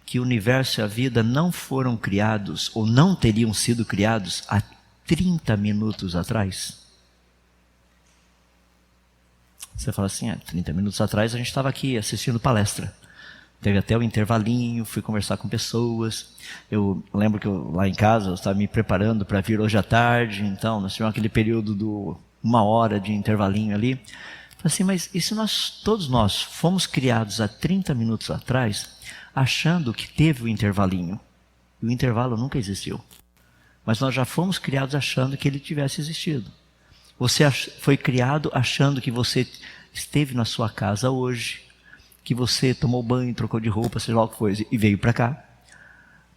que o universo e a vida não foram criados ou não teriam sido criados há 30 minutos atrás? Você fala assim, 30 minutos atrás a gente estava aqui assistindo palestra. Teve até o intervalinho, fui conversar com pessoas. Eu lembro que lá em casa eu estava me preparando para vir hoje à tarde, então nós tivemos aquele período de 1 hora de intervalinho ali. Falei assim, mas e se todos nós fomos criados há 30 minutos atrás, achando que teve o intervalinho? E o intervalo nunca existiu. Mas nós já fomos criados achando que ele tivesse existido. Você foi criado achando que você esteve na sua casa hoje, que você tomou banho, trocou de roupa, seja lá o que foi, e veio para cá.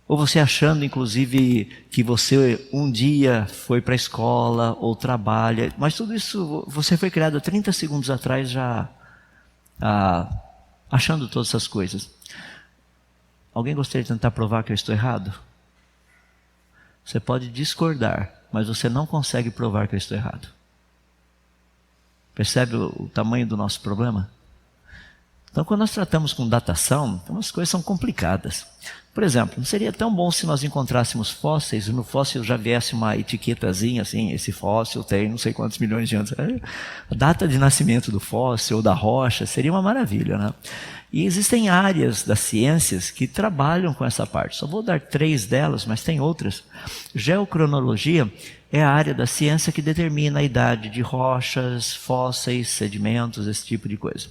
Ou você achando, inclusive, que você um dia foi para a escola ou trabalha. Mas tudo isso, você foi criado há 30 segundos atrás já achando todas essas coisas. Alguém gostaria de tentar provar que eu estou errado? Você pode discordar, mas você não consegue provar que eu estou errado. Percebe o tamanho do nosso problema? Então, quando nós tratamos com datação, as coisas são complicadas. Por exemplo, não seria tão bom se nós encontrássemos fósseis e no fóssil já viesse uma etiquetazinha assim, esse fóssil tem não sei quantos milhões de anos. A data de nascimento do fóssil ou da rocha seria uma maravilha, né? E existem áreas das ciências que trabalham com essa parte. Só vou dar 3 delas, mas tem outras. Geocronologia é a área da ciência que determina a idade de rochas, fósseis, sedimentos, esse tipo de coisa.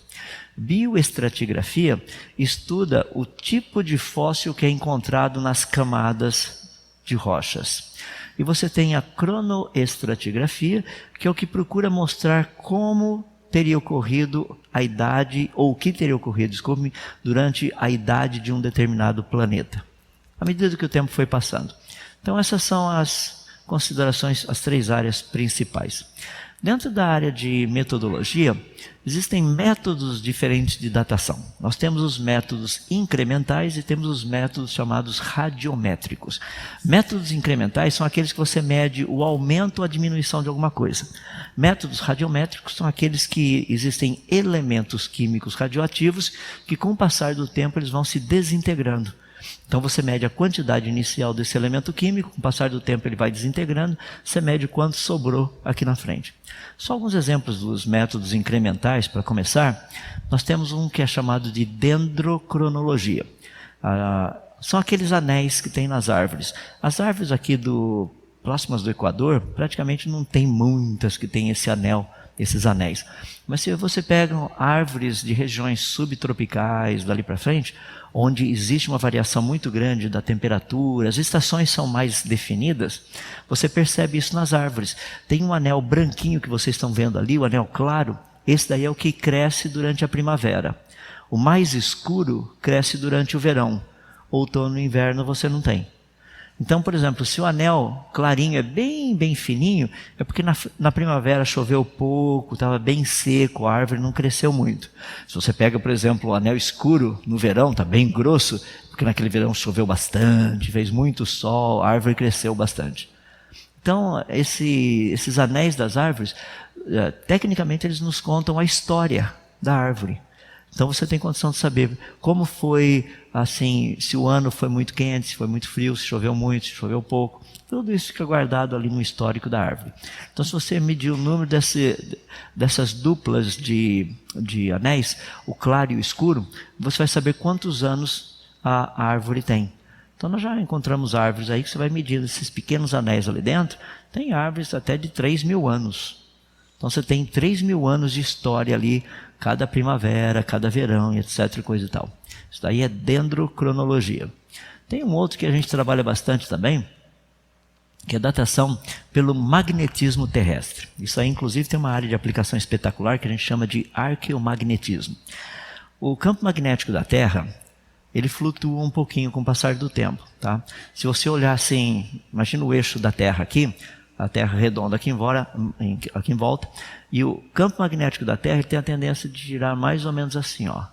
Bioestratigrafia estuda o tipo de fóssil que é encontrado nas camadas de rochas. E você tem a cronoestratigrafia, que é o que procura mostrar como teria ocorrido a idade, ou o que teria ocorrido, desculpe-me, durante a idade de um determinado planeta, à medida que o tempo foi passando. Então essas são as considerações, as 3 áreas principais. Dentro da área de metodologia, existem métodos diferentes de datação. Nós temos os métodos incrementais e temos os métodos chamados radiométricos. Métodos incrementais são aqueles que você mede o aumento ou a diminuição de alguma coisa. Métodos radiométricos são aqueles que existem elementos químicos radioativos que, com o passar do tempo, eles vão se desintegrando. Então você mede a quantidade inicial desse elemento químico, com o passar do tempo ele vai desintegrando, você mede quanto sobrou aqui na frente. Só alguns exemplos dos métodos incrementais, para começar. Nós temos um que é chamado de dendrocronologia. São aqueles anéis que tem nas árvores. As árvores aqui próximas do Equador, praticamente não tem muitas que tem esse anel, esses anéis. Mas se você pega árvores de regiões subtropicais, dali para frente, onde existe uma variação muito grande da temperatura, as estações são mais definidas, você percebe isso nas árvores. Tem um anel branquinho que vocês estão vendo ali, o anel claro, esse daí é o que cresce durante a primavera. O mais escuro cresce durante o verão. Outono e inverno você não tem. Então, por exemplo, se o anel clarinho é bem fininho, é porque na primavera choveu pouco, estava bem seco, a árvore não cresceu muito. Se você pega, por exemplo, o anel escuro no verão, está bem grosso, porque naquele verão choveu bastante, fez muito sol, a árvore cresceu bastante. Então, esses anéis das árvores, tecnicamente eles nos contam a história da árvore. Então você tem condição de saber como foi, assim, se o ano foi muito quente, se foi muito frio, se choveu muito, se choveu pouco. Tudo isso fica guardado ali no histórico da árvore. Então se você medir o número dessas duplas de anéis, o claro e o escuro, você vai saber quantos anos a árvore tem. Então nós já encontramos árvores aí que você vai medir esses pequenos anéis ali dentro. Tem árvores até de 3.000 anos. Então você tem 3.000 anos de história ali, cada primavera, cada verão, etc. coisa e tal. Isso daí é dendrocronologia. Tem um outro que a gente trabalha bastante também, que é datação pelo magnetismo terrestre. Isso aí, inclusive, tem uma área de aplicação espetacular que a gente chama de arqueomagnetismo. O campo magnético da Terra, ele flutua um pouquinho com o passar do tempo. Tá? Se você olhar assim, imagina o eixo da Terra aqui, a Terra redonda aqui em volta, e o campo magnético da Terra ele tem a tendência de girar mais ou menos assim, ó,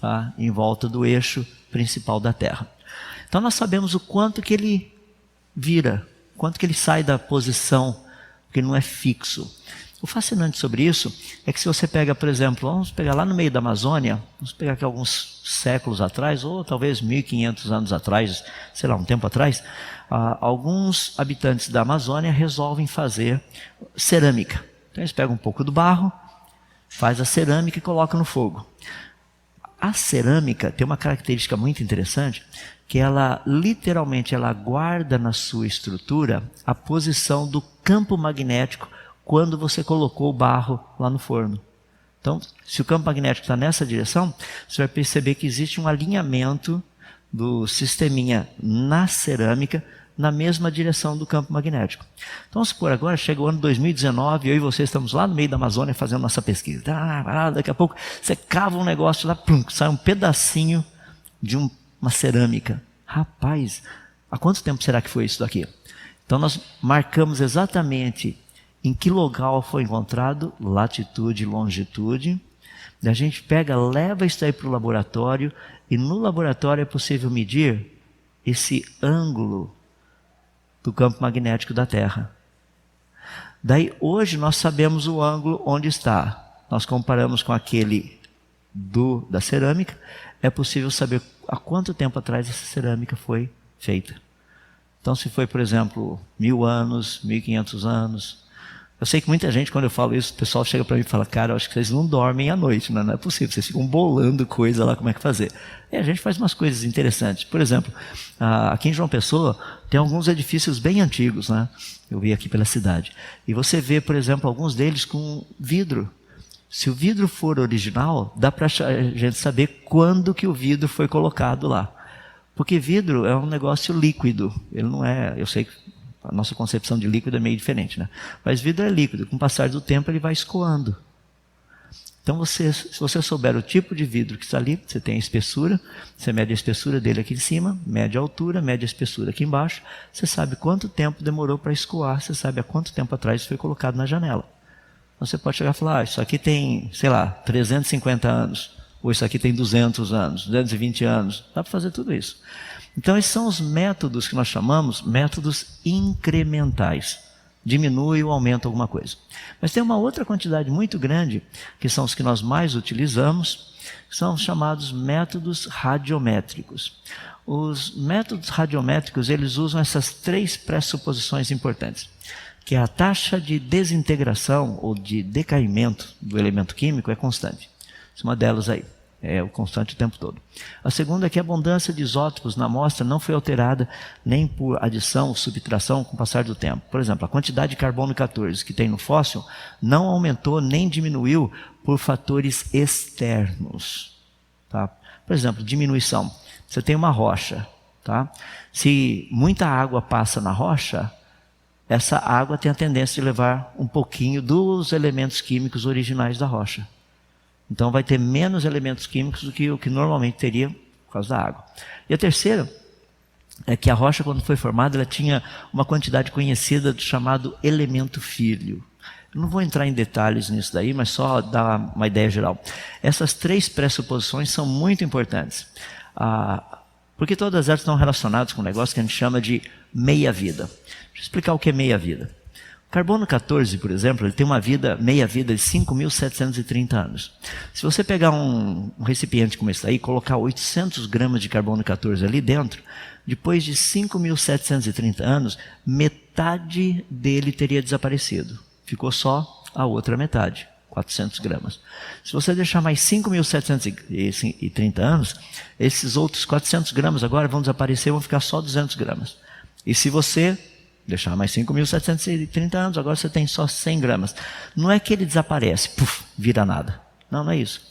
tá? Em volta do eixo principal da Terra. Então nós sabemos o quanto que ele vira, quanto que ele sai da posição porque ele não é fixo. O fascinante sobre isso é que se você pega, por exemplo, vamos pegar lá no meio da Amazônia, vamos pegar aqui alguns séculos atrás, ou talvez 1500 anos atrás, sei lá, um tempo atrás, alguns habitantes da Amazônia resolvem fazer cerâmica. Então eles pegam um pouco do barro, faz a cerâmica e colocam no fogo. A cerâmica tem uma característica muito interessante, que ela literalmente ela guarda na sua estrutura a posição do campo magnético quando você colocou o barro lá no forno. Então, se o campo magnético está nessa direção, você vai perceber que existe um alinhamento do sisteminha na cerâmica na mesma direção do campo magnético. Então, vamos supor agora, chega o ano 2019, eu e você estamos lá no meio da Amazônia fazendo nossa pesquisa. Daqui a pouco você cava um negócio lá, plum, sai um pedacinho de uma cerâmica. Rapaz, há quanto tempo será que foi isso daqui? Então, nós marcamos exatamente em que local foi encontrado, latitude e longitude. A gente pega, leva isso aí para o laboratório, e no laboratório é possível medir esse ângulo do campo magnético da Terra. Daí, hoje, nós sabemos o ângulo onde está. Nós comparamos com aquele da cerâmica, é possível saber há quanto tempo atrás essa cerâmica foi feita. Então, se foi, por exemplo, 1000 anos, 1500 anos. Eu sei que muita gente, quando eu falo isso, o pessoal chega para mim e fala, cara, eu acho que vocês não dormem à noite, não é possível, vocês ficam bolando coisa lá, como é que fazer. E a gente faz umas coisas interessantes. Por exemplo, aqui em João Pessoa, tem alguns edifícios bem antigos, né? Eu vi aqui pela cidade. E você vê, por exemplo, alguns deles com vidro. Se o vidro for original, dá para a gente saber quando que o vidro foi colocado lá. Porque vidro é um negócio líquido, ele não é, eu sei que a nossa concepção de líquido é meio diferente, né? Mas vidro é líquido, com o passar do tempo ele vai escoando. Então, se você souber o tipo de vidro que está ali, você tem a espessura, você mede a espessura dele aqui em cima, mede a altura, mede a espessura aqui embaixo, você sabe quanto tempo demorou para escoar, você sabe há quanto tempo atrás foi colocado na janela. Então, você pode chegar e falar, isso aqui tem, sei lá, 350 anos, ou isso aqui tem 200 anos, 220 anos, dá para fazer tudo isso. Então, esses são os métodos que nós chamamos métodos incrementais. Diminui ou aumenta alguma coisa. Mas tem uma outra quantidade muito grande, que são os que nós mais utilizamos, que são os chamados métodos radiométricos. Os métodos radiométricos, eles usam essas 3 pressuposições importantes, que a taxa de desintegração ou de decaimento do elemento químico é constante. Essa é uma delas aí. É o constante o tempo todo. A segunda é que a abundância de isótopos na amostra não foi alterada nem por adição ou subtração com o passar do tempo. Por exemplo, a quantidade de carbono 14 que tem no fóssil não aumentou nem diminuiu por fatores externos. Tá? Por exemplo, diminuição. Você tem uma rocha. Tá? Se muita água passa na rocha, essa água tem a tendência de levar um pouquinho dos elementos químicos originais da rocha. Então vai ter menos elementos químicos do que o que normalmente teria por causa da água. E a terceira é que a rocha, quando foi formada, ela tinha uma quantidade conhecida do chamado elemento filho. Eu não vou entrar em detalhes nisso daí, mas só dar uma ideia geral. Essas 3 pressuposições são muito importantes, porque todas elas estão relacionadas com um negócio que a gente chama de meia-vida. Deixa eu explicar o que é meia-vida. Carbono 14, por exemplo, ele tem uma meia-vida de 5.730 anos. Se você pegar um recipiente como esse aí e colocar 800 gramas de carbono 14 ali dentro, depois de 5.730 anos, metade dele teria desaparecido. Ficou só a outra metade, 400 gramas. Se você deixar mais 5.730 anos, esses outros 400 gramas agora vão desaparecer, vão ficar só 200 gramas. E se você deixar mais 5.730 anos, agora você tem só 100 gramas. Não é que ele desaparece, puf, vira nada. Não, não é isso.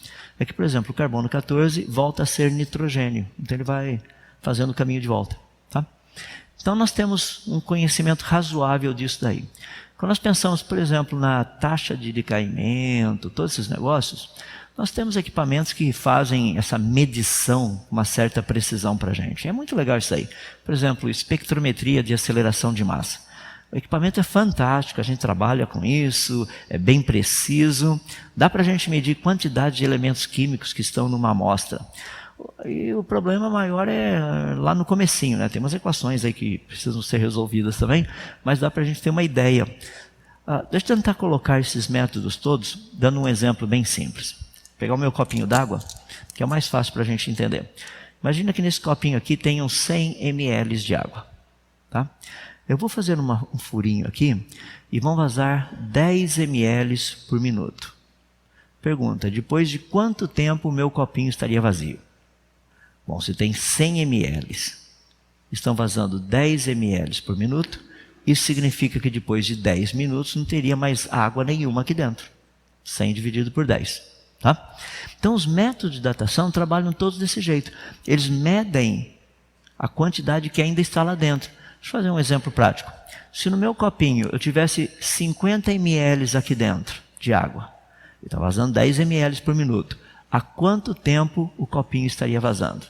É que, por exemplo, o carbono 14 volta a ser nitrogênio. Então ele vai fazendo o caminho de volta. Tá? Então nós temos um conhecimento razoável disso daí. Quando nós pensamos, por exemplo, na taxa de decaimento, todos esses negócios, nós temos equipamentos que fazem essa medição com uma certa precisão para a gente. É muito legal isso aí. Por exemplo, espectrometria de aceleração de massa. O equipamento é fantástico, a gente trabalha com isso, é bem preciso. Dá para a gente medir quantidade de elementos químicos que estão numa amostra. E o problema maior é lá no comecinho, né? Tem umas equações aí que precisam ser resolvidas também, mas dá para a gente ter uma ideia. Deixa eu tentar colocar esses métodos todos, dando um exemplo bem simples. Vou pegar o meu copinho d'água, que é o mais fácil para a gente entender. Imagina que nesse copinho aqui tenham 100 ml de água. Tá? Eu vou fazer um furinho aqui e vão vazar 10 ml por minuto. Pergunta, depois de quanto tempo o meu copinho estaria vazio? Bom, se tem 100 ml, estão vazando 10 ml por minuto, isso significa que depois de 10 minutos não teria mais água nenhuma aqui dentro. 100 dividido por 10. Tá? Então os métodos de datação trabalham todos desse jeito. Eles medem a quantidade que ainda está lá dentro. Deixa eu fazer um exemplo prático. Se no meu copinho eu tivesse 50 ml aqui dentro de água, e está vazando 10 ml por minuto, há quanto tempo o copinho estaria vazando?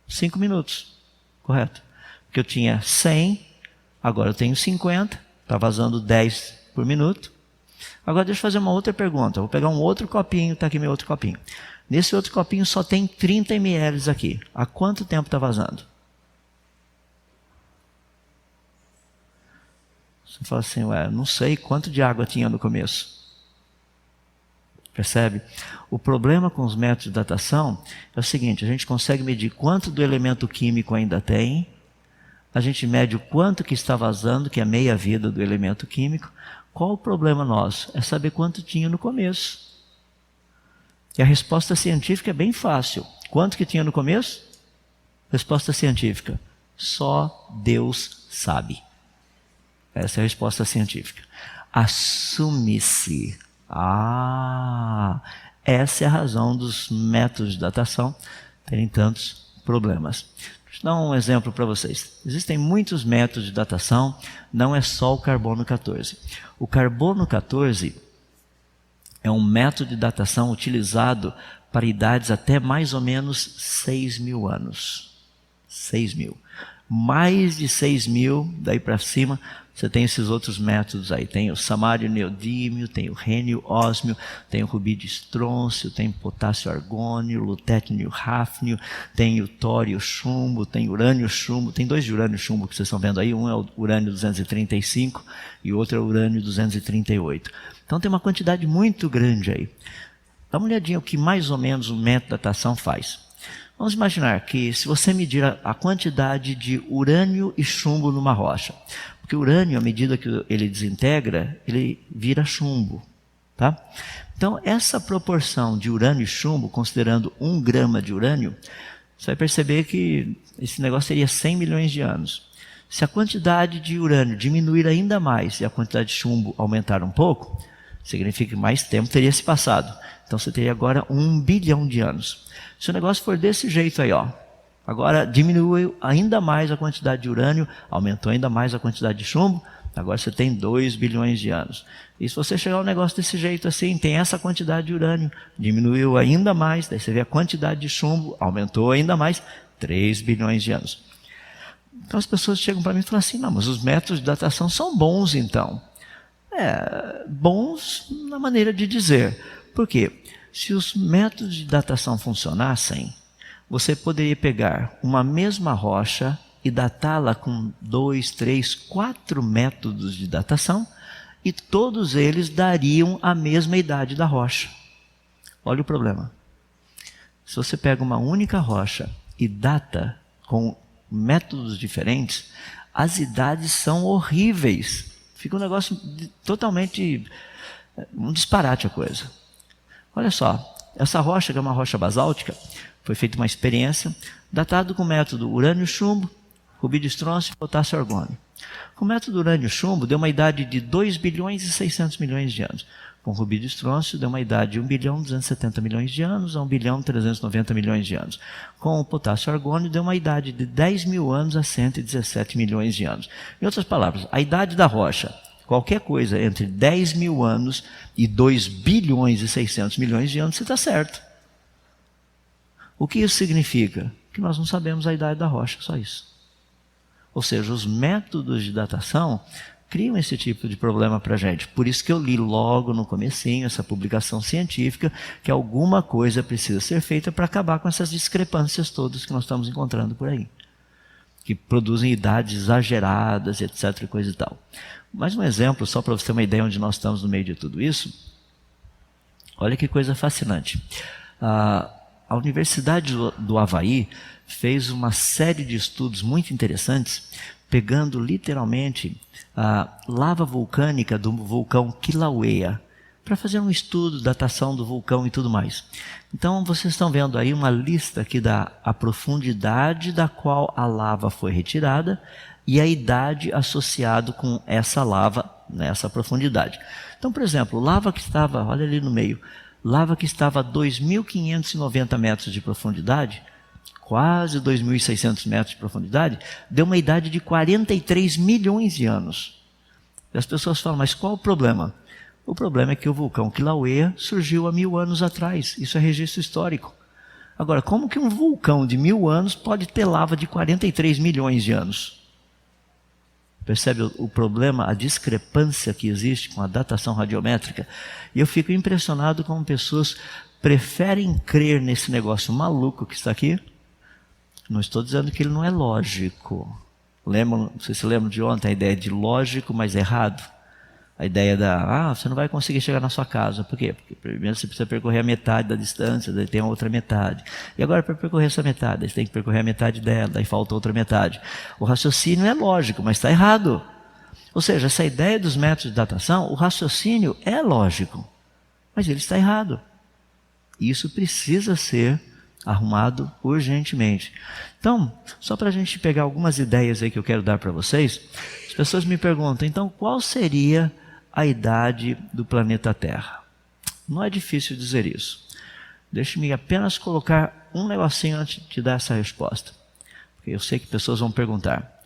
5 minutos, correto? Porque eu tinha 100, agora eu tenho 50, está vazando 10 por minuto. Agora deixa eu fazer uma outra pergunta. Vou pegar um outro copinho, está aqui meu outro copinho. Nesse outro copinho só tem 30 ml aqui. Há quanto tempo está vazando? Você fala assim, não sei quanto de água tinha no começo. Percebe? O problema com os métodos de datação é o seguinte, a gente consegue medir quanto do elemento químico ainda tem, a gente mede o quanto que está vazando, que é a meia-vida do elemento químico. Qual o problema nosso? É saber quanto tinha no começo. E a resposta científica é bem fácil. Quanto que tinha no começo? Resposta científica. Só Deus sabe. Essa é a resposta científica. Assume-se. Essa é a razão dos métodos de datação terem tantos problemas. Deixa eu dar um exemplo para vocês. Existem muitos métodos de datação, não é só o carbono 14. O carbono 14 é um método de datação utilizado para idades até mais ou menos 6.000 anos. 6.000. Mais de 6.000, daí para cima, você tem esses outros métodos aí. Tem o samário neodímio, tem o rênio ósmio, tem o rubídio estrôncio, tem o potássio argônio, lutétio hafnio, tem o tório chumbo, tem urânio chumbo. Tem dois de urânio chumbo que vocês estão vendo aí. Um é o urânio 235 e o outro é o urânio 238. Então tem uma quantidade muito grande aí. Dá uma olhadinha o que mais ou menos o método de datação faz. Vamos imaginar que se você medir a quantidade de urânio e chumbo numa rocha, porque o urânio, à medida que ele desintegra, ele vira chumbo. Tá? Então, essa proporção de urânio e chumbo, considerando 1 grama de urânio, você vai perceber que esse negócio teria 100 milhões de anos. Se a quantidade de urânio diminuir ainda mais e a quantidade de chumbo aumentar um pouco, significa que mais tempo teria se passado. Então você teria agora 1 bilhão de anos. Se o negócio for desse jeito aí, agora diminuiu ainda mais a quantidade de urânio, aumentou ainda mais a quantidade de chumbo, agora você tem 2 bilhões de anos. E se você chegar a um negócio desse jeito assim, tem essa quantidade de urânio, diminuiu ainda mais, daí você vê a quantidade de chumbo, aumentou ainda mais, 3 bilhões de anos. Então as pessoas chegam para mim e falam assim, não, mas os métodos de datação são bons então. Bons na maneira de dizer. Por quê? Se os métodos de datação funcionassem, você poderia pegar uma mesma rocha e datá-la com 2, 3, 4 métodos de datação e todos eles dariam a mesma idade da rocha. Olha o problema. Se você pega uma única rocha e data com métodos diferentes, as idades são horríveis. Fica um negócio totalmente um disparate a coisa. Olha só, essa rocha, que é uma rocha basáltica, foi feita uma experiência, datado com o método urânio-chumbo, rubídio estrôncio e potássio argônio. Com o método urânio-chumbo, deu uma idade de 2 bilhões e 600 milhões de anos. Com o rubídio estrôncio, deu uma idade de 1 bilhão e 270 milhões de anos a 1 bilhão e 390 milhões de anos. Com o potássio argônio, deu uma idade de 10 mil anos a 117 milhões de anos. Em outras palavras, a idade da rocha, qualquer coisa entre 10 mil anos e 2 bilhões e 600 milhões de anos, você está certo. O que isso significa? Que nós não sabemos a idade da rocha, só isso. Ou seja, os métodos de datação criam esse tipo de problema para a gente. Por isso que eu li logo no comecinho essa publicação científica, que alguma coisa precisa ser feita para acabar com essas discrepâncias todas que nós estamos encontrando por aí, que produzem idades exageradas, etc. coisa e tal. Mais um exemplo, só para você ter uma ideia onde nós estamos no meio de tudo isso. Olha que coisa fascinante. A Universidade do Havaí fez uma série de estudos muito interessantes, pegando literalmente a lava vulcânica do vulcão Kilauea, para fazer um estudo, datação do vulcão e tudo mais. Então, vocês estão vendo aí uma lista aqui da profundidade da qual a lava foi retirada e a idade associada com essa lava nessa profundidade. Então, por exemplo, lava que estava, olha ali no meio, lava que estava a 2.590 metros de profundidade, quase 2.600 metros de profundidade, deu uma idade de 43 milhões de anos. E as pessoas falam, mas qual o problema? O problema é que o vulcão Kilauea surgiu há 1000 anos atrás. Isso é registro histórico. Agora, como que um vulcão de 1000 anos pode ter lava de 43 milhões de anos? Percebe o problema, a discrepância que existe com a datação radiométrica? E eu fico impressionado como pessoas preferem crer nesse negócio maluco que está aqui. Não estou dizendo que ele não é lógico. Não sei se lembram de ontem a ideia de lógico, mas errado. A ideia você não vai conseguir chegar na sua casa. Por quê? Porque primeiro você precisa percorrer a metade da distância, daí tem a outra metade. E agora para percorrer essa metade, você tem que percorrer a metade dela, daí falta outra metade. O raciocínio é lógico, mas está errado. Ou seja, essa ideia dos métodos de datação, o raciocínio é lógico, mas ele está errado. E isso precisa ser arrumado urgentemente. Então, só para a gente pegar algumas ideias aí que eu quero dar para vocês, as pessoas me perguntam, então qual seria a idade do planeta Terra? Não é difícil dizer isso. Deixe-me apenas colocar um negocinho antes de dar essa resposta, porque eu sei que pessoas vão perguntar.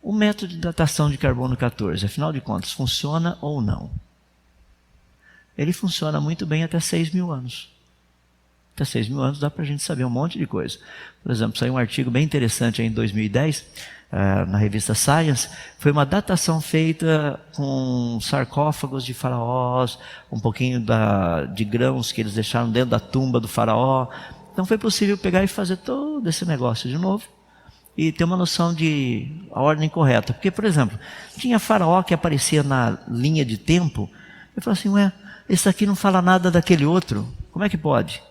O método de datação de carbono 14, afinal de contas, funciona ou não? Ele funciona muito bem até 6.000 anos. Até 6.000 anos dá para a gente saber um monte de coisa. Por exemplo, saiu um artigo bem interessante aí em 2010, na revista Science. Foi uma datação feita com sarcófagos de faraós, um pouquinho de grãos que eles deixaram dentro da tumba do faraó. Então foi possível pegar e fazer todo esse negócio de novo e ter uma noção de a ordem correta. Porque, por exemplo, tinha faraó que aparecia na linha de tempo. Eu falei assim, esse aqui não fala nada daquele outro. Como é que pode?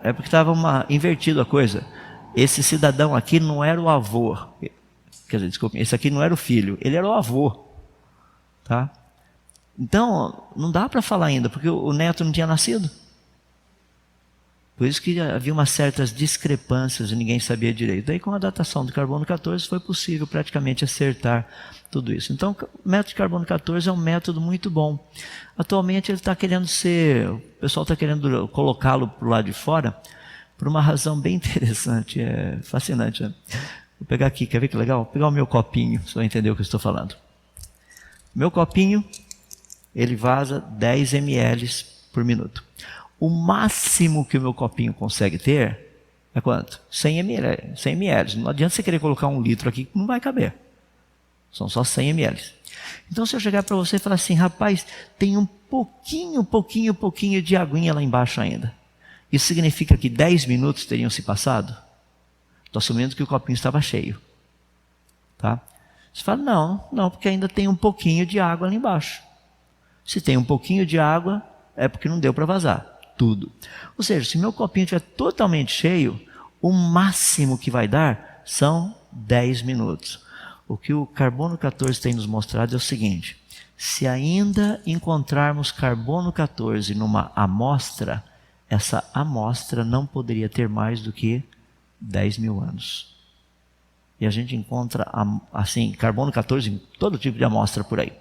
É porque estava invertido a coisa. Esse cidadão aqui não era o avô. Quer dizer, desculpe, esse aqui não era o filho, ele era o avô. Tá? Então, não dá para falar ainda, porque o neto não tinha nascido. Por isso que havia umas certas discrepâncias e ninguém sabia direito. Daí, com a datação do carbono 14, foi possível praticamente acertar tudo isso. Então, o método de carbono 14 é um método muito bom. Atualmente, ele está querendo o pessoal está querendo colocá-lo para o lado de fora, por uma razão bem interessante, fascinante. Né? Vou pegar aqui, quer ver que legal? Vou pegar o meu copinho, você vai entender o que eu estou falando. Meu copinho, ele vaza 10 ml por minuto. O máximo que o meu copinho consegue ter é quanto? 100 ml. 100 ml. Não adianta você querer colocar 1 litro aqui que não vai caber. São só 100 ml. Então, se eu chegar para você e falar assim, rapaz, tem um pouquinho de aguinha lá embaixo ainda. Isso significa que 10 minutos teriam se passado? Estou assumindo que o copinho estava cheio. Tá? Você fala, não, porque ainda tem um pouquinho de água lá embaixo. Se tem um pouquinho de água, é porque não deu para vazar tudo. Ou seja, se meu copinho estiver totalmente cheio, o máximo que vai dar são 10 minutos. O que o carbono 14 tem nos mostrado é o seguinte: se ainda encontrarmos carbono 14 numa amostra, essa amostra não poderia ter mais do que 10.000 anos. E a gente encontra assim, carbono 14 em todo tipo de amostra por aí.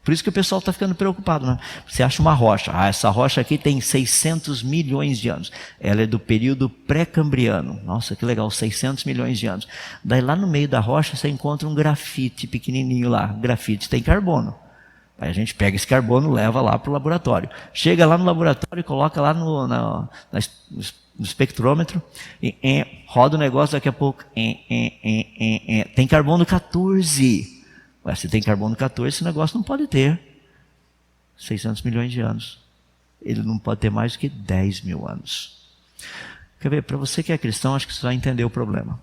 Por isso que o pessoal está ficando preocupado, né? Você acha uma rocha. Essa rocha aqui tem 600 milhões de anos. Ela é do período pré-cambriano. Nossa, que legal, 600 milhões de anos. Daí lá no meio da rocha você encontra um grafite pequenininho lá. Grafite tem carbono. Aí a gente pega esse carbono e leva lá para o laboratório. Chega lá no laboratório, coloca lá no espectrômetro, roda o negócio, daqui a pouco tem carbono 14. Se tem carbono 14, esse negócio não pode ter 600 milhões de anos. Ele não pode ter mais do que 10.000 anos. Quer ver? Para você que é cristão, acho que você vai entender o problema.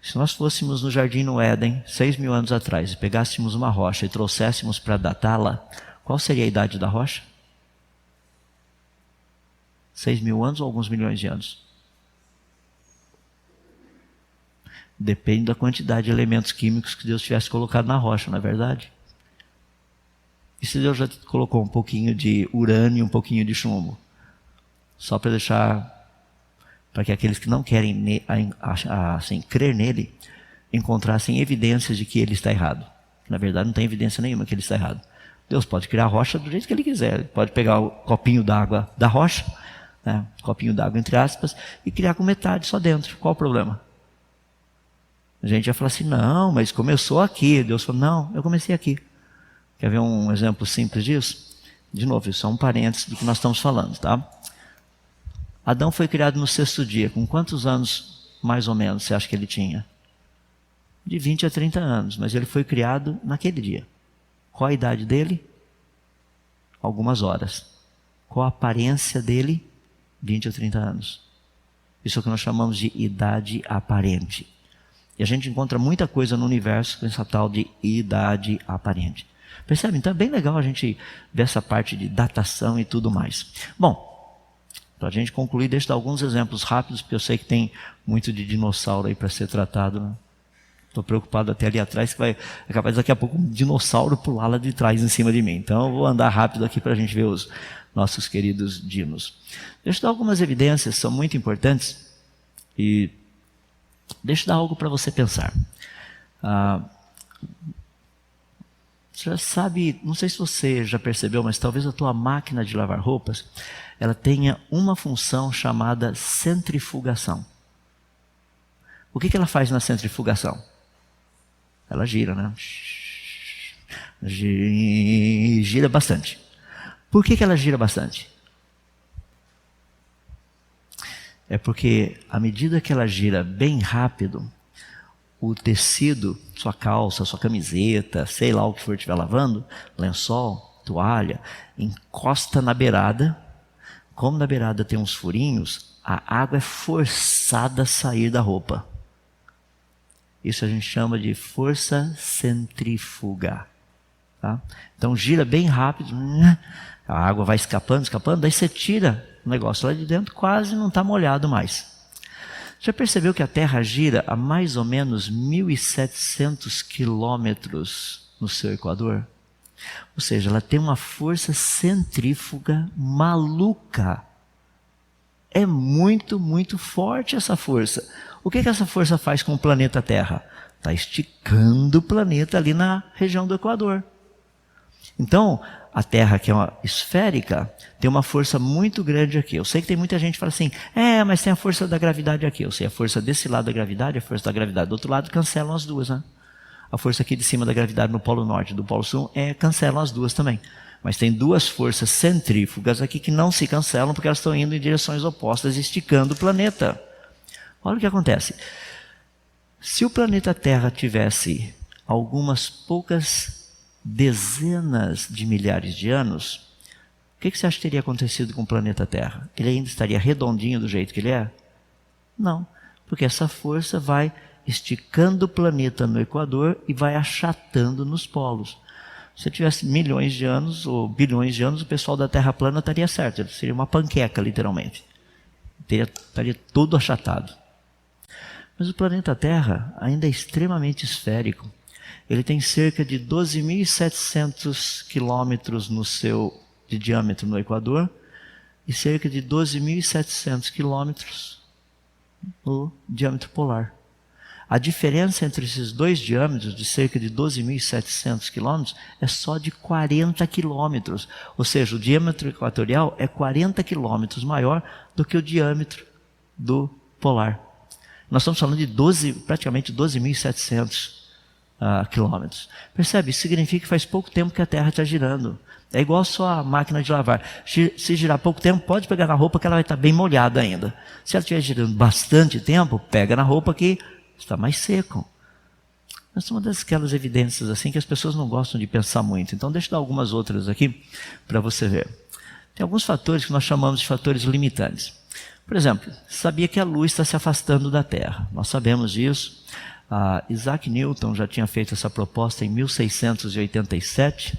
Se nós fôssemos no Jardim no Éden, 6.000 anos atrás, e pegássemos uma rocha e trouxéssemos para datá-la, qual seria a idade da rocha? 6.000 anos ou alguns milhões de anos? Depende da quantidade de elementos químicos que Deus tivesse colocado na rocha, não é verdade? E se Deus já colocou um pouquinho de urânio e um pouquinho de chumbo? Só para deixar, para que aqueles que não querem assim, crer nele, encontrassem evidências de que ele está errado. Na verdade, não tem evidência nenhuma que ele está errado. Deus pode criar a rocha do jeito que ele quiser. Ele pode pegar o copinho d'água da rocha, né, copinho d'água entre aspas, e criar com metade só dentro. Qual o problema? A gente ia falar assim, não, mas começou aqui. Deus falou, não, eu comecei aqui. Quer ver um exemplo simples disso? De novo, isso é um parênteses do que nós estamos falando, tá? Adão foi criado no 6º dia. Com quantos anos, mais ou menos, você acha que ele tinha? De 20 a 30 anos, mas ele foi criado naquele dia. Qual a idade dele? Algumas horas. Qual a aparência dele? 20 a 30 anos. Isso é o que nós chamamos de idade aparente. E a gente encontra muita coisa no universo com essa tal de idade aparente. Percebe? Então é bem legal a gente ver essa parte de datação e tudo mais. Bom, para a gente concluir, deixa eu dar alguns exemplos rápidos, porque eu sei que tem muito de dinossauro aí para ser tratado, né? Estou preocupado até ali atrás, que é capaz daqui a pouco um dinossauro pular lá de trás em cima de mim. Então eu vou andar rápido aqui para a gente ver os nossos queridos dinos. Deixa eu dar algumas evidências, são muito importantes, e deixa eu dar algo para você pensar. Você já sabe, não sei se você já percebeu, mas talvez a tua máquina de lavar roupas, ela tenha uma função chamada centrifugação. O que ela faz na centrifugação? Ela gira, né? Gira bastante. Por que ela gira bastante? É porque à medida que ela gira bem rápido, o tecido, sua calça, sua camiseta, sei lá o que for estiver lavando, lençol, toalha, encosta na beirada. Como na beirada tem uns furinhos, a água é forçada a sair da roupa. Isso a gente chama de força centrífuga. Tá? Então gira bem rápido, a água vai escapando, daí você tira o negócio lá de dentro, quase não está molhado mais. Já percebeu que a Terra gira a mais ou menos 1.700 quilômetros no seu equador? Ou seja, ela tem uma força centrífuga maluca. É muito, muito forte essa força. O que essa força faz com o planeta Terra? Está esticando o planeta ali na região do Equador. Então, a Terra, que é uma esférica, tem uma força muito grande aqui. Eu sei que tem muita gente que fala assim, mas tem a força da gravidade aqui. Eu sei, a força desse lado da gravidade, a força da gravidade do outro lado, cancelam as duas, né? A força aqui de cima da gravidade no Polo Norte e do Polo Sul, cancelam as duas também. Mas tem duas forças centrífugas aqui que não se cancelam porque elas estão indo em direções opostas, esticando o planeta. Olha o que acontece. Se o planeta Terra tivesse algumas poucas dezenas de milhares de anos, o que você acha que teria acontecido com o planeta Terra? Ele ainda estaria redondinho do jeito que ele é? Não, porque essa força vai esticando o planeta no Equador e vai achatando nos polos. Se tivesse milhões de anos ou bilhões de anos, o pessoal da Terra plana estaria certo, ele seria uma panqueca literalmente. Estaria todo achatado. Mas o planeta Terra ainda é extremamente esférico. Ele tem cerca de 12.700 quilômetros de diâmetro no Equador e cerca de 12.700 quilômetros no diâmetro polar. A diferença entre esses dois diâmetros, de cerca de 12.700 quilômetros, é só de 40 quilômetros. Ou seja, o diâmetro equatorial é 40 quilômetros maior do que o diâmetro do polar. Nós estamos falando de praticamente 12.700 quilômetros. Percebe? Isso significa que faz pouco tempo que a Terra está girando. É igual a sua máquina de lavar. Se girar pouco tempo, pode pegar na roupa que ela vai estar bem molhada ainda. Se ela estiver girando bastante tempo, pega na roupa que está mais seco. Essa é uma daquelas evidências assim que as pessoas não gostam de pensar muito. Então deixa eu dar algumas outras aqui para você ver. Tem alguns fatores que nós chamamos de fatores limitantes. Por exemplo, sabia que a luz está se afastando da Terra. Nós sabemos disso. Isaac Newton já tinha feito essa proposta em 1687.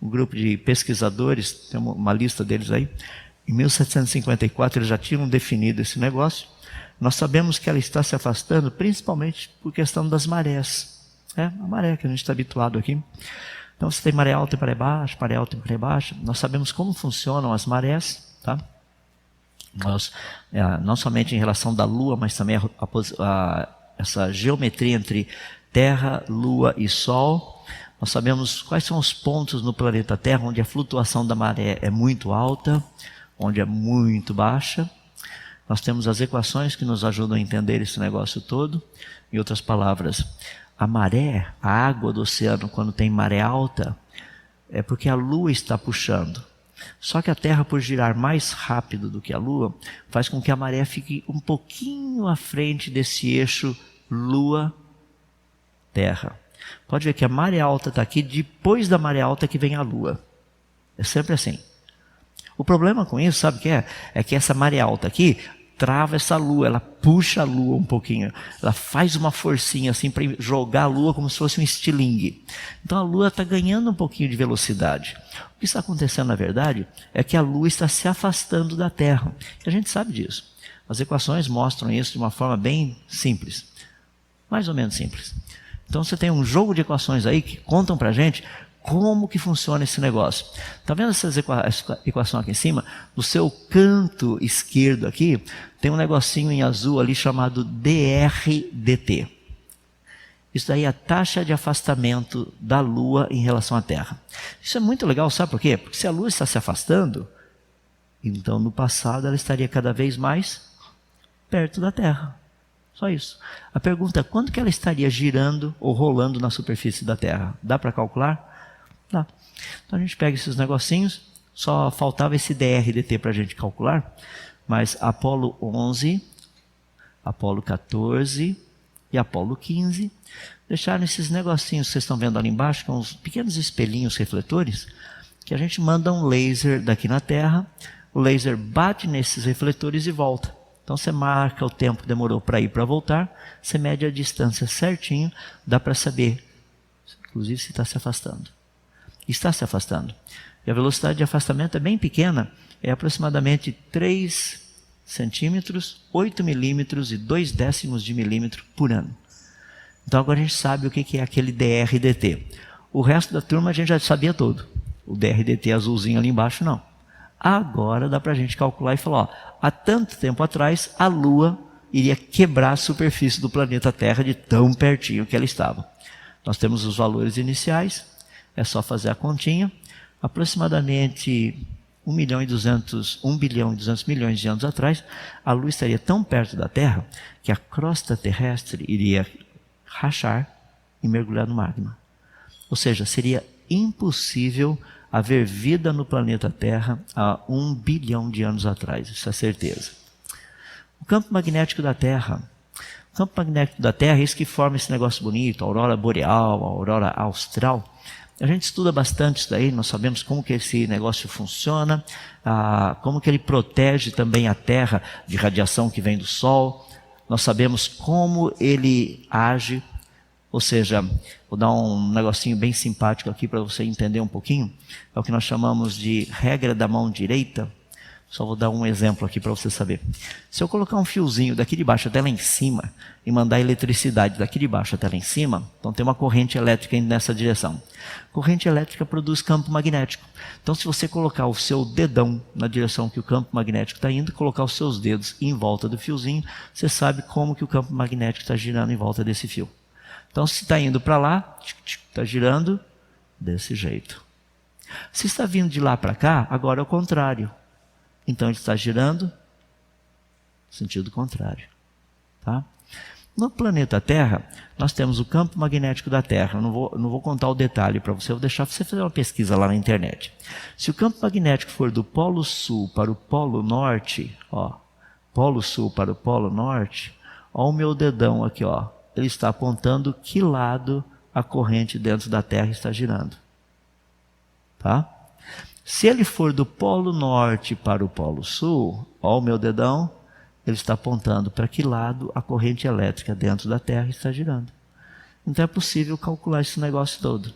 Um grupo de pesquisadores, tem uma lista deles aí, em 1754 eles já tinham definido esse negócio. Nós sabemos que ela está se afastando principalmente por questão das marés. A maré que a gente está habituado aqui. Então você tem maré alta e maré baixa, maré alta e maré baixa. Nós sabemos como funcionam as marés, tá? Não somente em relação da Lua, mas também essa geometria entre Terra, Lua e Sol. Nós sabemos quais são os pontos no planeta Terra onde a flutuação da maré é muito alta, onde é muito baixa. Nós temos as equações que nos ajudam a entender esse negócio todo. Em outras palavras, a maré, a água do oceano, quando tem maré alta, é porque a Lua está puxando. Só que a Terra, por girar mais rápido do que a Lua, faz com que a maré fique um pouquinho à frente desse eixo Lua-Terra. Pode ver que a maré alta está aqui, depois da maré alta que vem a Lua. É sempre assim. O problema com isso, sabe o que é? É que essa maré alta aqui trava essa Lua, ela puxa a Lua um pouquinho. Ela faz uma forcinha assim para jogar a Lua como se fosse um estilingue. Então a Lua está ganhando um pouquinho de velocidade. O que está acontecendo, na verdade, é que a Lua está se afastando da Terra. E a gente sabe disso. As equações mostram isso de uma forma bem simples. Mais ou menos simples. Então você tem um jogo de equações aí que contam para a gente como que funciona esse negócio. Está vendo essa equação aqui em cima? No seu canto esquerdo aqui, tem um negocinho em azul ali chamado dr/dt. Isso daí é a taxa de afastamento da Lua em relação à Terra. Isso é muito legal, sabe por quê? Porque se a Lua está se afastando, então no passado ela estaria cada vez mais perto da Terra. Só isso. A pergunta é quando que ela estaria girando ou rolando na superfície da Terra? Dá para calcular? Dá. Então a gente pega esses negocinhos, só faltava esse dr/dt para a gente calcular, mas Apolo 11, Apolo 14 e Apolo 15 deixaram esses negocinhos que vocês estão vendo ali embaixo, que são uns pequenos espelhinhos refletores, que a gente manda um laser daqui na Terra, o laser bate nesses refletores e volta. Então você marca o tempo que demorou para ir para voltar, você mede a distância certinho, dá para saber, inclusive, se está se afastando. Está se afastando. E a velocidade de afastamento é bem pequena, é aproximadamente 3 centímetros, 8 milímetros e 0,2 de milímetro por ano. Então agora a gente sabe o que é aquele dr/dt. O resto da turma a gente já sabia todo. O dr/dt azulzinho ali embaixo não. Agora dá para a gente calcular e falar, há tanto tempo atrás a Lua iria quebrar a superfície do planeta Terra de tão pertinho que ela estava. Nós temos os valores iniciais, é só fazer a continha, aproximadamente 1 bilhão e 200 milhões de anos atrás, a Lua estaria tão perto da Terra que a crosta terrestre iria rachar e mergulhar no magma. Ou seja, seria impossível haver vida no planeta Terra há 1 bilhão de anos atrás, isso é certeza. O campo magnético da Terra. O campo magnético da Terra é isso que forma esse negócio bonito, a aurora boreal, a aurora austral. A gente estuda bastante isso daí, nós sabemos como que esse negócio funciona, como que ele protege também a Terra de radiação que vem do Sol. Nós sabemos como ele age, ou seja, vou dar um negocinho bem simpático aqui para você entender um pouquinho. É o que nós chamamos de regra da mão direita. Só vou dar um exemplo aqui para você saber. Se eu colocar um fiozinho daqui de baixo até lá em cima e mandar eletricidade daqui de baixo até lá em cima, então tem uma corrente elétrica indo nessa direção. Corrente elétrica produz campo magnético. Então se você colocar o seu dedão na direção que o campo magnético está indo, colocar os seus dedos em volta do fiozinho, você sabe como que o campo magnético está girando em volta desse fio. Então se está indo para lá, está girando desse jeito. Se está vindo de lá para cá, agora é o contrário. Então ele está girando no sentido contrário. Tá? No planeta Terra, nós temos o campo magnético da Terra. Eu não vou contar o detalhe para você, eu vou deixar você fazer uma pesquisa lá na internet. Se o campo magnético for do Polo Sul para o Polo Norte, Polo Sul para o Polo Norte, o meu dedão aqui, ele está apontando que lado a corrente dentro da Terra está girando. Tá? Se ele for do Polo Norte para o Polo Sul, o meu dedão, ele está apontando para que lado a corrente elétrica dentro da Terra está girando. Então é possível calcular esse negócio todo.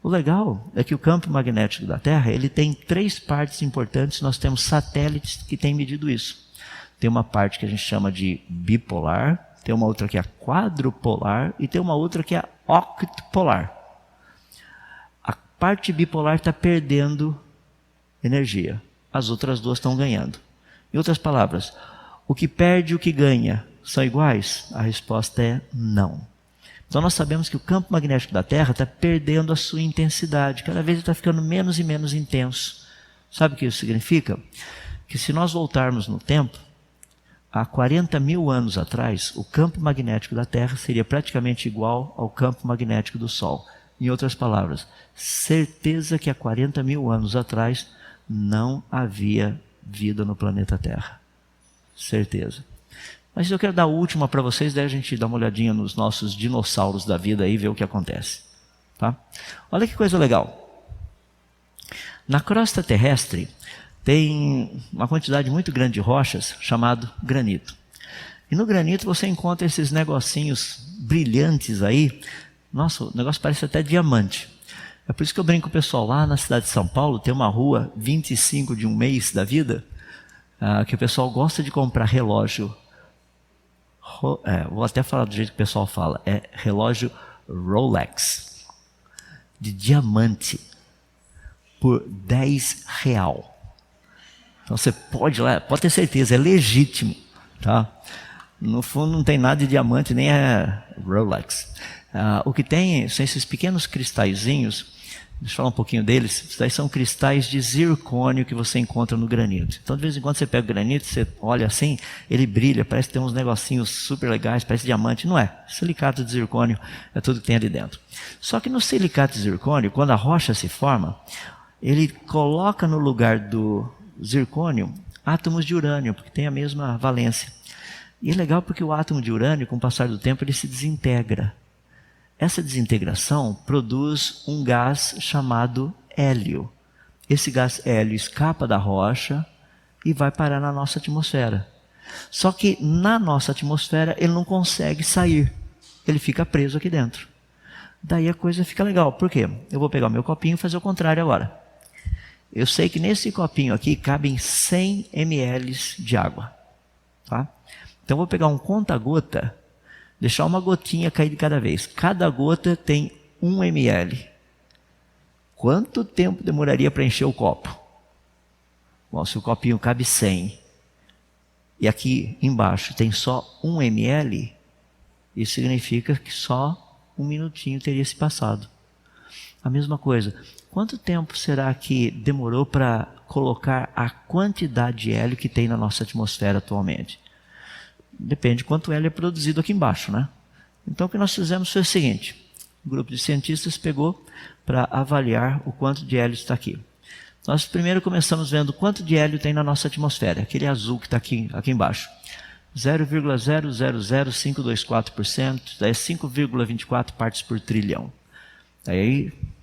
O legal é que o campo magnético da Terra, ele tem 3 partes importantes. Nós temos satélites que têm medido isso. Tem uma parte que a gente chama de bipolar, tem uma outra que é quadrupolar e tem uma outra que é octopolar. A parte bipolar está perdendo energia, as outras 2 estão ganhando. Em outras palavras, o que perde e o que ganha são iguais? A resposta é não. Então nós sabemos que o campo magnético da Terra está perdendo a sua intensidade, cada vez ele está ficando menos e menos intenso. Sabe o que isso significa? Que se nós voltarmos no tempo, há 40 mil anos atrás, o campo magnético da Terra seria praticamente igual ao campo magnético do Sol. Em outras palavras, certeza que há 40 mil anos atrás não havia vida no planeta Terra. Certeza. Mas eu quero dar a última para vocês, daí a gente dá uma olhadinha nos nossos dinossauros da vida e ver o que acontece. Tá? Olha que coisa legal. Na crosta terrestre tem uma quantidade muito grande de rochas chamado granito. E no granito você encontra esses negocinhos brilhantes aí. Nossa, o negócio parece até diamante. É por isso que eu brinco com o pessoal lá na cidade de São Paulo, tem uma rua 25 de um mês da vida, que o pessoal gosta de comprar relógio. Vou até falar do jeito que o pessoal fala. É relógio Rolex de diamante por R$10. Então você pode ir lá, pode ter certeza, é legítimo, tá? No fundo não tem nada de diamante, nem é Rolex. O que tem são esses pequenos cristalzinhos. Deixa eu falar um pouquinho deles. Esses daí são cristais de zircônio que você encontra no granito. Então, de vez em quando você pega o granito, você olha assim, ele brilha, parece que tem uns negocinhos super legais, parece diamante. Não é. Silicato de zircônio é tudo que tem ali dentro. Só que no silicato de zircônio, quando a rocha se forma, ele coloca no lugar do zircônio átomos de urânio, porque tem a mesma valência. E é legal porque o átomo de urânio, com o passar do tempo, ele se desintegra. Essa desintegração produz um gás chamado hélio. Esse gás hélio escapa da rocha e vai parar na nossa atmosfera. Só que na nossa atmosfera ele não consegue sair. Ele fica preso aqui dentro. Daí a coisa fica legal. Por quê? Eu vou pegar o meu copinho e fazer o contrário agora. Eu sei que nesse copinho aqui cabem 100 ml de água. Tá? Então eu vou pegar um conta-gota, deixar uma gotinha cair de cada vez. Cada gota tem 1 ml. Quanto tempo demoraria para encher o copo? Bom, se o copinho cabe 100 e aqui embaixo tem só 1 ml, isso significa que só 1 minutinho teria se passado. A mesma coisa, quanto tempo será que demorou para colocar a quantidade de hélio que tem na nossa atmosfera atualmente? Depende de quanto hélio é produzido aqui embaixo, né? Então o que nós fizemos foi o seguinte: um grupo de cientistas pegou para avaliar o quanto de hélio está aqui. Nós primeiro começamos vendo quanto de hélio tem na nossa atmosfera, aquele azul que está aqui embaixo. 0,000524%, daí é 5,24 partes por trilhão.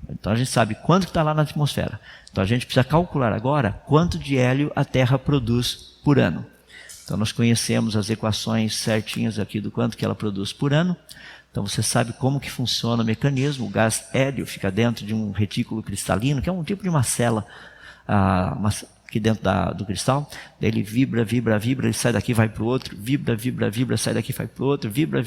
Então a gente sabe quanto está lá na atmosfera. Então a gente precisa calcular agora quanto de hélio a Terra produz por ano. Então nós conhecemos as equações certinhas aqui do quanto que ela produz por ano. Então você sabe como que funciona o mecanismo. O gás hélio fica dentro de um retículo cristalino, que é um tipo de uma célula aqui dentro do cristal. Daí ele vibra, ele sai daqui, vai para o outro, vibra, sai daqui, vai para o outro, vibra,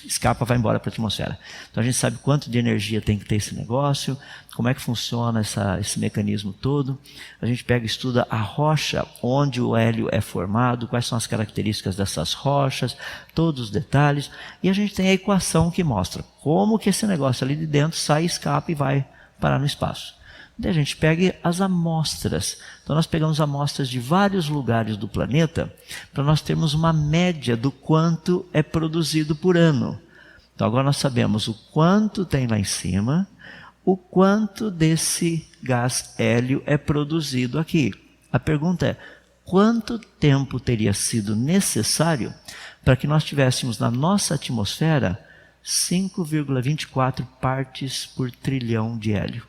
escapa, vai embora para a atmosfera. Então a gente sabe quanto de energia tem que ter esse negócio, como é que funciona esse mecanismo todo. A gente pega e estuda a rocha onde o hélio é formado, quais são as características dessas rochas, todos os detalhes, e a gente tem a equação que mostra como que esse negócio ali de dentro sai, escapa e vai parar no espaço. Daí a gente pega as amostras. Então nós pegamos amostras de vários lugares do planeta para nós termos uma média do quanto é produzido por ano. Então agora nós sabemos o quanto tem lá em cima, o quanto desse gás hélio é produzido aqui. A pergunta é: quanto tempo teria sido necessário para que nós tivéssemos na nossa atmosfera 5,24 partes por trilhão de hélio?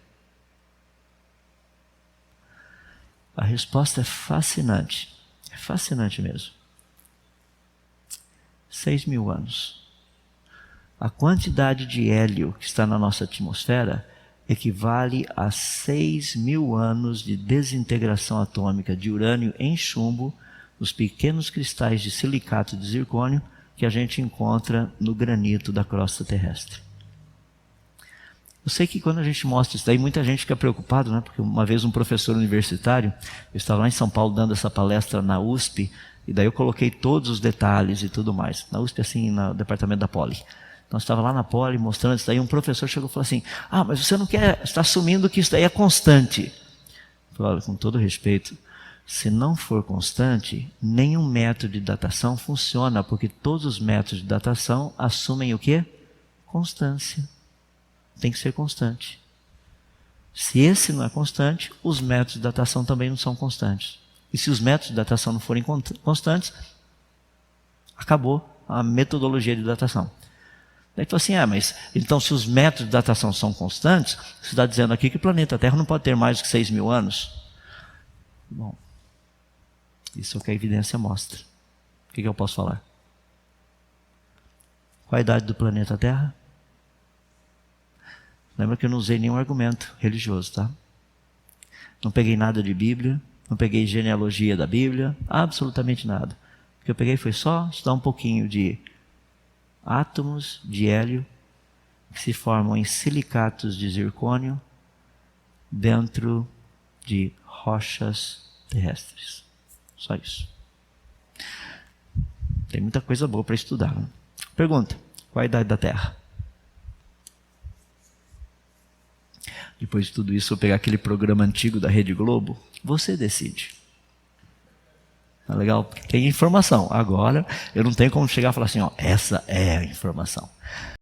A resposta é fascinante mesmo. 6.000 anos. A quantidade de hélio que está na nossa atmosfera equivale a 6.000 anos de desintegração atômica de urânio em chumbo nos pequenos cristais de silicato de zircônio que a gente encontra no granito da crosta terrestre. Eu sei que quando a gente mostra isso daí, muita gente fica preocupado, né? Porque uma vez um professor universitário, eu estava lá em São Paulo dando essa palestra na USP, e daí eu coloquei todos os detalhes e tudo mais. Na USP, assim, no departamento da Poli. Então, eu estava lá na Poli mostrando isso daí, um professor chegou e falou assim, mas você não quer, está assumindo que isso daí é constante. Eu falei, olha, com todo respeito, se não for constante, nenhum método de datação funciona, porque todos os métodos de datação assumem o quê? Constância. Tem que ser constante. Se esse não é constante, os métodos de datação também não são constantes. E se os métodos de datação não forem constantes, acabou a metodologia de datação. Daí falou assim, mas então se os métodos de datação são constantes, você está dizendo aqui que o planeta Terra não pode ter mais do que 6.000 anos? Bom, isso é o que a evidência mostra. O que eu posso falar? Qual a idade do planeta Terra? Lembra que eu não usei nenhum argumento religioso, tá? Não peguei nada de Bíblia, não peguei genealogia da Bíblia, absolutamente nada. O que eu peguei foi só estudar um pouquinho de átomos de hélio que se formam em silicatos de zircônio dentro de rochas terrestres. Só isso. Tem muita coisa boa para estudar, né? Pergunta, qual a idade da Terra? Depois de tudo isso, eu pegar aquele programa antigo da Rede Globo, você decide. Tá legal? Tem informação. Agora, eu não tenho como chegar e falar assim, essa é a informação.